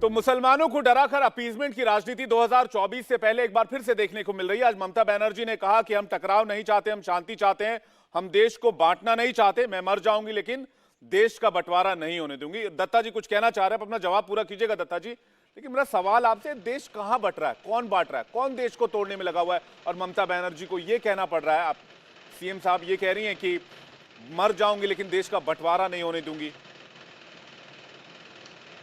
तो मुसलमानों को डराकर अपीजमेंट की राजनीति 2024 से पहले एक बार फिर से देखने को मिल रही है। आज ममता बनर्जी ने कहा कि हम टकराव नहीं चाहते, हम शांति चाहते हैं, हम देश को बांटना नहीं चाहते। मैं मर जाऊंगी लेकिन देश का बंटवारा नहीं होने दूंगी। दत्ता जी कुछ कहना चाह रहे हैं, अपना जवाब पूरा कीजिएगा दत्ता जी। लेकिन मेरा सवाल आपसे, देश कहां बंट रहा है, कौन बांट रहा है, कौन देश को तोड़ने में लगा हुआ है और ममता बनर्जी को यह कहना पड़ रहा है? आप सीएम साहब ये कह रही हैं कि मर जाऊंगी लेकिन देश का बंटवारा नहीं होने दूंगी।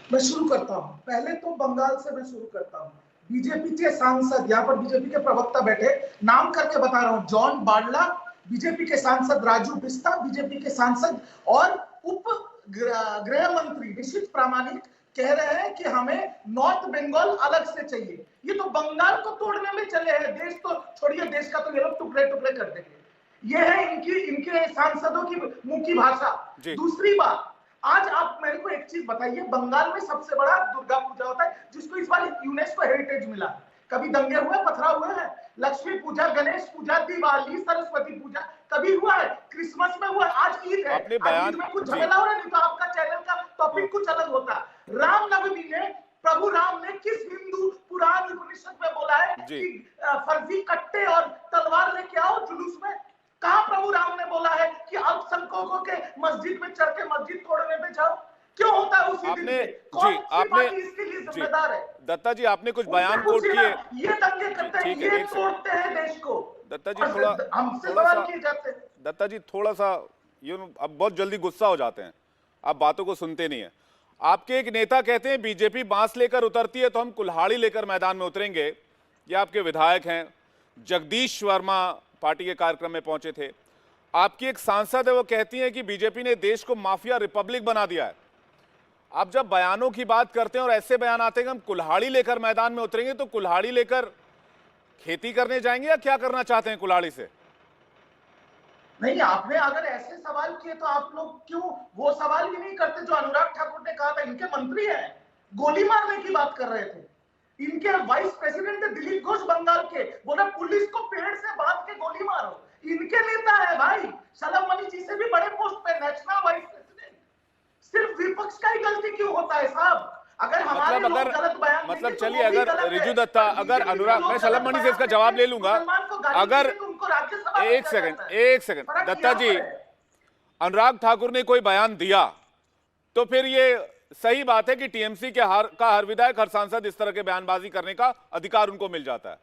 मैं शुरू करता हूं, पहले तो बंगाल से मैं शुरू करता हूं। बीजेपी के सांसद, यहाँ पर बीजेपी के प्रवक्ता बैठे, नाम करके बता रहा हूं, जॉन बार्ला, बीजेपी के सांसद राजू बिस्ता, बीजेपी के सांसद और उप गृह मंत्री निशित प्रामाणिक कह रहे हैं कि हमें नॉर्थ बंगाल अलग से चाहिए। ये तो बंगाल को तोड़ने में चले हैं, देश तो छोड़िए, देश का तो ये लोग टुकड़े टुकड़े कर देंगे। ये है इनके सांसदों की मुंह की भाषा। दूसरी बात, आज आप मेरे को एक चीज बताइए, बंगाल में सबसे बड़ा दुर्गा पूजा होता है जिसको इस बार यूनेस्को हेरिटेज मिला। कभी दंगे हुए, पथराव हुए हैं? लक्ष्मी पूजा, गणेश पूजा, दिवाली, सरस्वती पूजा कभी हुआ है? क्रिसमस में हुआ, आज ईद है। ईद में कुछ झमेला हो रहा है, नहीं तो आपका चैनल का टॉपिक कुछ अलग होता। रामनवमी में प्रभु राम ने किस हिंदू पुराण उपनिषद में बोला है कि फर्जी कट्टे और तलवार लेके आओ जुलूस में? कहां प्रभु राम ने बोला है कि अल्पसंख्यकों के मस्जिद में चढ़ के मस्जिद तोड़ने में जाओ? क्यों होता है उसी दिन पे? कौन सी पार्टी इसके लिए जिम्मेदार है? दत्ता जी आपने कुछ बयान कोट किए, ये दंगे करते हैं, ये तोड़ते हैं देश को। दत्ता जी थोड़ा हमसे सवाल किए जाते हैं। दत्ता जी थोड़ा सा अब बहुत जल्दी गुस्सा हो जाते हैं, आप बातों को सुनते नहीं है। आपके एक नेता कहते हैं बीजेपी बांस लेकर उतरती है तो हम कुल्हाड़ी लेकर मैदान में उतरेंगे। ये आपके विधायक हैं, जगदीश वर्मा पार्टी के कार्यक्रम में पहुंचे थे। आपकी एक सांसद है, वो कहती हैं कि बीजेपी ने देश को माफिया रिपब्लिक बना दिया है। आप जब बयानों की बात करते हैं और ऐसे बयान आते हैं कि हम कुल्हाड़ी लेकर मैदान में उतरेंगे, तो कुल्हाड़ी लेकर खेती करने जाएंगे या क्या करना चाहते हैं कुल्हाड़ी से? नहीं, आपने अगर ऐसे सवाल किए तो आप लोग क्यों वो सवाल ही नहीं करते जो अनुराग ठाकुर ने कहा था? इनके मंत्री हैं, गोली मारने की बात कर रहे थे। इनके वाइस प्रेसिडेंट है दिलीप घोष बंगाल के, बोला पुलिस को पेड़ से बांध के गोली मारो। इनके नेता है भाई, सलम मनी जी से भी बड़े पोस्ट पे, नेशनल वाइस प्रेसिडेंट। सिर्फ विपक्ष का ही गलती क्यों होता है साहब? अगर हमारे लोग गलत बयान देंगे तो चलिए, अगर रिजू दत्ता, अगर अनुराग, मैं सलम मनी से इसका जवाब ले लूंगा। अगर एक सेकंड दत्ता जी, अनुराग ठाकुर ने कोई बयान दिया तो फिर ये सही बात है कि टीएमसी के हर विधायक, हर सांसद इस तरह के बयानबाजी करने का अधिकार उनको मिल जाता है।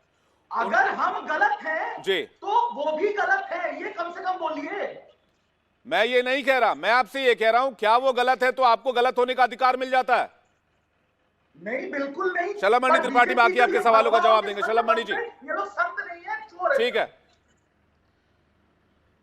अगर हम गलत हैं जी तो वो भी गलत है, ये कम से कम बोलिए। मैं ये नहीं कह रहा, मैं आपसे ये कह रहा हूं, क्या वो गलत है तो आपको गलत होने का अधिकार मिल जाता है? नहीं, बिल्कुल नहीं। शलम मणि त्रिपाठी बाकी आपके सवालों का जवाब देंगे। शलम मणि जी, ये लोग संत नहीं है, चोर है। ठीक है।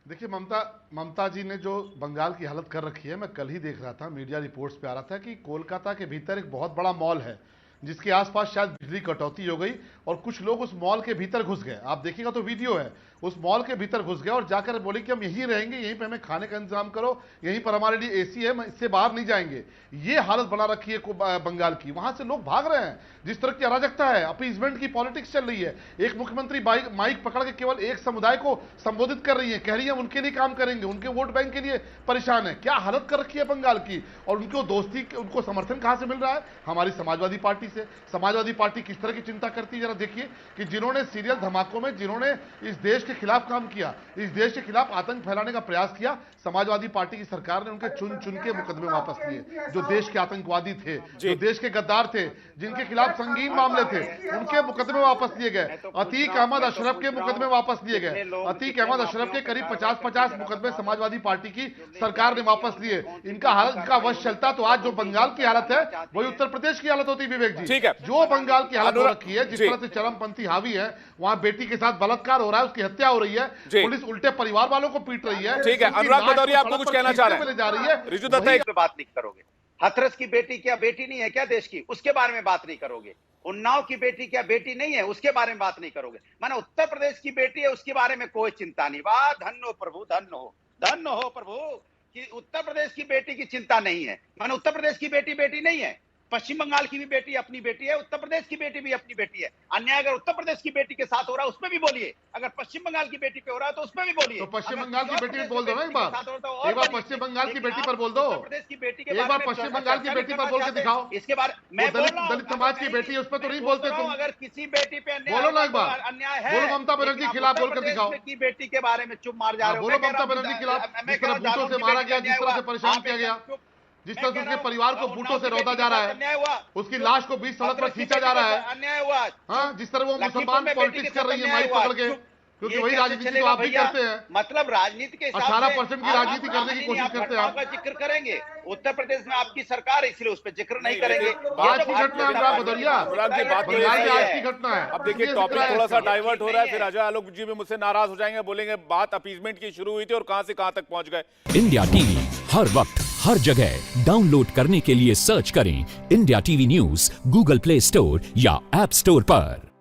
देखिए, ममता जी ने जो बंगाल की हालत कर रखी है, मैं कल ही देख रहा था, मीडिया रिपोर्ट्स पे आ रहा था कि कोलकाता के भीतर एक बहुत बड़ा मॉल है जिसके आसपास शायद बिजली कटौती हो गई और कुछ लोग उस मॉल के भीतर घुस गए। आप देखिएगा तो वीडियो है, उस मॉल के भीतर घुस गए और जाकर बोले कि हम यहीं रहेंगे, यहीं पे हमें खाने का इंतजाम करो, यहीं पर हमारे लिए एसी है, इससे बाहर नहीं जाएंगे। ये हालत बना रखी है बंगाल की। वहां से लोग भाग रहे हैं, जिस तरह की अराजकता है, अपीजमेंट की पॉलिटिक्स चल रही है। एक मुख्यमंत्री माइक पकड़ के केवल एक समुदाय को संबोधित कर रही है, कह रही है उनके लिए काम करेंगे, उनके वोट बैंक के लिए परेशान है। क्या हालत कर रखी है बंगाल की? और उनको दोस्ती, उनको समर्थन कहां से मिल रहा है? हमारी समाजवादी पार्टी से। समाजवादी पार्टी किस तरह की चिंता करती है, जरा देखिए कि जिन्होंने सीरियल धमाकों में, जिन्होंने इस देश के खिलाफ काम किया, इस देश के खिलाफ आतंक फैलाने का प्रयास किया, समाजवादी पार्टी की सरकार ने उनके चुन चुन के मुकदमे वापस लिए। जो देश के आतंकवादी थे, जो देश के गद्दार थे, जिनके खिलाफ संगीन मामले थे, उनके मुकदमे वापस लिए गए। अतीक अहमद अशरफ के मुकदमे वापस लिए गए। अतीक अहमद अशरफ के करीब 50-50 मुकदमे समाजवादी पार्टी की सरकार ने वापस लिए। इनका वश चलता तो आज जो बंगाल की हालत है वही उत्तर प्रदेश की हालत होती। विवेक जी, ठीक है, जो बंगाल की हालत हो रखी है, जिस तरह से चरमपंथी हावी है, वहां बेटी के साथ बलात्कार हो रहा है, उसकी हत्या हो रही है, पुलिस उल्टे परिवार वालों को पीट रही है। ठीक है, अनुराग भदौरिया आपको कुछ कहना चाह रहे हैं? जा रही है। रिजू दत्ता, एक बात नहीं करोगे? हाथरस की बेटी क्या बेटी नहीं है क्या देश की? उसके बारे में बात नहीं करोगे? उन्नाव की बेटी क्या बेटी नहीं है? उसके बारे में बात नहीं करोगे? माने उत्तर प्रदेश की बेटी है, उसके बारे में कोई चिंता नहीं। वाह, धन्य हो प्रभु, धन्य हो प्रभु कि उत्तर प्रदेश की बेटी की चिंता नहीं है। माने उत्तर प्रदेश की बेटी बेटी नहीं है। पश्चिम बंगाल की भी बेटी अपनी बेटी है, उत्तर प्रदेश की बेटी भी अपनी बेटी है। अन्याय अगर उत्तर प्रदेश की बेटी के साथ हो रहा है उसमें भी बोलिए, अगर पश्चिम बंगाल की बेटी पे हो रहा है तो उसमें भी बोलिए। तो पश्चिम अगर बंगाल की किसी और बेटी पे प्रदेश बोल दो ना की एक बेटी बार, के साथ हो रहा है तो और एक बार बोलिए। पश्चिम बंगाल की लेकिन बेटी आप पर बोल दो, उत्तर प्रदेश की बेटी के एक बारे बार में पश्चिम चर्चा बंगाल की नहीं बेटी पर करना बोल के चाहते। दिखाओ। इसके बारे मैं वो दलित बोल रहा हूं, दलित समाज की बेटी है, उस पर तो मैं नहीं बोल बोलते रहा हूं, तुम। अगर किसी बेटी पे अन्याय बोलो ना होगा एक बार, तो अन्याय है। बोलो ममता बनर्जी लेकिन आप खिलाफ उत्तर बोल कर प्रदेश दिखाओ। में की बेटी के बारे में चुप मार जा हाँ, रहे हो। बोलो मैं कह रहा ममता हूं बनर्जी कि खिलाफ, मैं जिस कह तरह रहा हूं बूटों जालौन से की मारा बेटी गया, का जिस अन्याय तरह से हुआ, परेशान आप किया एकदम गया, चुप। जिस मैं तरह कह से रहा उसके हूं, परिवार को बूटों उन्नाव से की रौंदा बेटी जा के रहा साथ है, अन्याय हुआ, उसकी चुप। लाश को बीच सड़क पर हाथरस की खींचा बेटी जा के रहा है। साथ अन्याय हुआ, हाँ, चुप। जिस तरह वो लखीमपुर मुसलमान में बेटी के पॉलिटिक्स कर साथ रही है अन्याय माइक हुआ, पकड़ के, चुप। क्योंकि ये वही कैसे राजनीति तो चलेगा आप भी भैया? करते हैं। मतलब राजनीति के हिसाब से 18% की राजनीति करने की कोशिश करते हैं आप। का जिक्र करेंगे। उत्तर प्रदेश में आपकी सरकार है इसलिए उस पर जिक्र नहीं करेंगे। देखिए, ये आज तो की भारतीय घटना जनता अनुराग पार्टी भदौरिया, अनुराग जी, बात तो बंगाल ऐसी की है। आज की घटना है। अब देखिए इसलिए टॉपिक जिक्र है थोड़ा सा इसका। डाइवर्ट हो रहा है, नहीं फिर है। अजय आलोक जी भी मुझसे नाराज हो जाएंगे, बोलेंगे बात अपीजमेंट की शुरू हुई थी और कहां से कहां तक पहुंच गए। इंडिया टीवी हर वक्त हर जगह डाउनलोड करने के लिए सर्च करें India TV news Google play store या ऐप स्टोर पर।